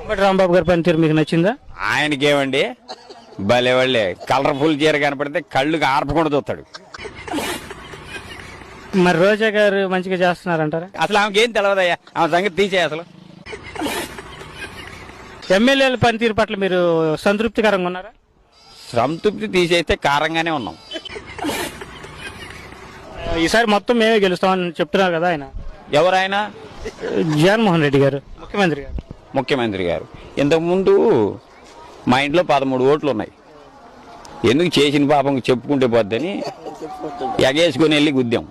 అంబటి రాంబాబు గారి పనితీరు మీకు నచ్చిందా? ఆయనకేమండి భలే వాళ్ళే, కలర్ఫుల్ చీర కనపడితే కళ్ళుకి ఆర్పకుండా చూస్తాడు. మరి రోజా గారు మంచిగా చేస్తున్నారంటారా? అసలు ఆమెకేం తెలియదయ్యా, ఆమె సంగతి తీసేయి అసలు. ఎమ్మెల్యేల పనితీరు పట్ల మీరు సంతృప్తికరంగా ఉన్నారా? సంతృప్తి తీసేస్తే కారంగానే ఉన్నాం. ఈసారి మొత్తం మేమే గెలుస్తామని చెప్తున్నారు కదా ఆయన. ఎవరైనా జగన్మోహన్ రెడ్డి గారు ముఖ్యమంత్రి గారు ఇంతకుముందు మా ఇంట్లో 13 ఓట్లు ఉన్నాయి. ఎందుకు చేసిన పాపం చెప్పుకుంటే పోద్దని ఎగేసుకొని వెళ్ళి గుద్దాం.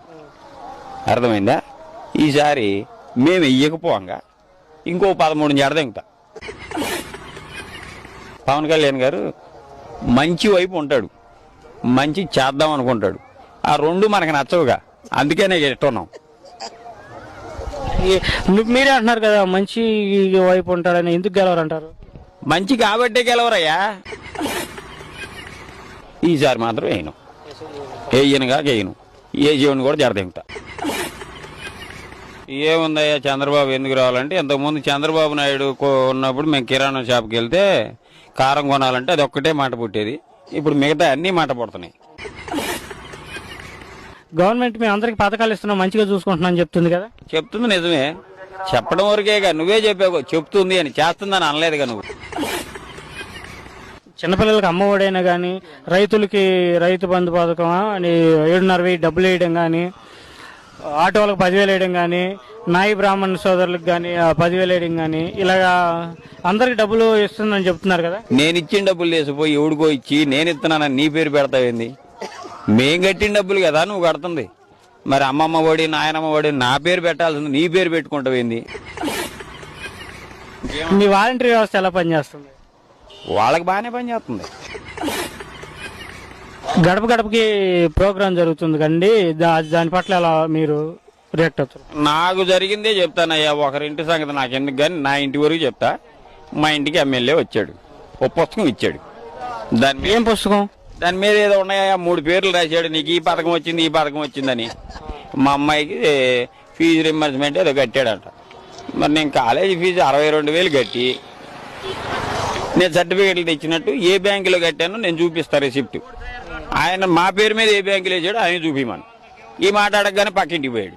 అర్థమైందా? ఈసారి మేము వెయ్యకపోగా ఇంకో 13 జడదెంగుతా. పవన్ కళ్యాణ్ గారు మంచి వైపు ఉంటాడు, మంచి చేద్దాం అనుకుంటాడు. ఆ రెండు మనకు నచ్చవుగా, అందుకే నేను ఇట్టున్నాం. మీరే అంటున్నారు కదా మంచి వైపు ఉంటాడని, ఎందుకు గెలవరంటారు? మంచి కాబట్టే గెలవరయ్యా. ఈసారి మాత్రం వేయను, వేయనుగా వేయను, ఏ జీవని కూడా జడదెంగుతా. ఏముందయ్యా చంద్రబాబు ఎందుకు రావాలంటే, ఇంతకుముందు చంద్రబాబు నాయుడు ఉన్నప్పుడు మేము కిరాణా షాప్కి వెళ్తే కారం కొనాలంటే అది ఒక్కటే మాట పుట్టేది. ఇప్పుడు మిగతా అన్ని మాట పడుతున్నాయి. గవర్నమెంట్ మేము అందరికి పథకాలు ఇస్తున్నాం, మంచిగా చూసుకుంటున్నాం చెప్తుంది కదా. చెప్తుంది నిజమే, చెప్పడం వరకేగా. నువ్వే చెప్పావు చెప్తుంది అని, చేస్తుందని అనలేదుగా నువ్వు. చిన్నపిల్లలకి అమ్మఒడైనా కానీ, రైతులకి రైతు బంధు పథకం అని 7,500 డబ్బులు వేయడం కానీ, ఆటోలకు 10,000 వేయడం కానీ, నాయి బ్రాహ్మణ సోదరులకు కానీ 10,000 వేయడం కానీ, ఇలాగా అందరికి డబ్బులు ఇస్తుందని చెప్తున్నారు కదా. నేను ఇచ్చిన డబ్బులు లేసిపోయి ఎవడికో ఇచ్చి నేను ఇస్తున్నానని నీ పేరు పెడతావేంది? మేం కట్టిన డబ్బులు కదా నువ్వు కడుతుంది. మరి అమ్మమ్మ ఒడి నాయనమ్మ ఒడి నా పేరు పెట్టాల్సింది, నీ పేరు పెట్టుకుంటావేంది? మీ వాలంటరీ వ్యవస్థ ఎలా పనిచేస్తుంది? వాళ్ళకి బాగానే పనిచేస్తుంది. గడప గడపకి ప్రోగ్రాం జరుగుతుంది కండి, దాని పట్ల ఎలా మీరు రియాక్ట్ అవుతారు? నాకు జరిగిందే చెప్తానయ్యా. ఒకరింటి సంగతి నాకు ఎందుకు కానీ నా ఇంటి వరకు చెప్తా. మా ఇంటికి ఎమ్మెల్యే వచ్చాడు, ఒక పుస్తకం ఇచ్చాడు. ఏం పుస్తకం? దాని మీద ఏదో ఉన్నాయా 3 పేర్లు రాశాడు, నీకు ఈ పథకం వచ్చింది ఈ పథకం వచ్చిందని. మా అమ్మాయికి ఫీజు రింబర్స్మెంట్ ఏదో కట్టాడంట. మరి నేను కాలేజీ ఫీజు 62,000 కట్టి నేను సర్టిఫికేట్లు తెచ్చినట్టు ఏ బ్యాంకులో కట్టానో నేను చూపిస్తా రిసిప్ట్. ఆయన మా పేరు మీద ఏ బ్యాంకులో వేసాడో ఆయన చూపిమని ఈ మాట అడగగానే పక్కింటికి పోయాడు.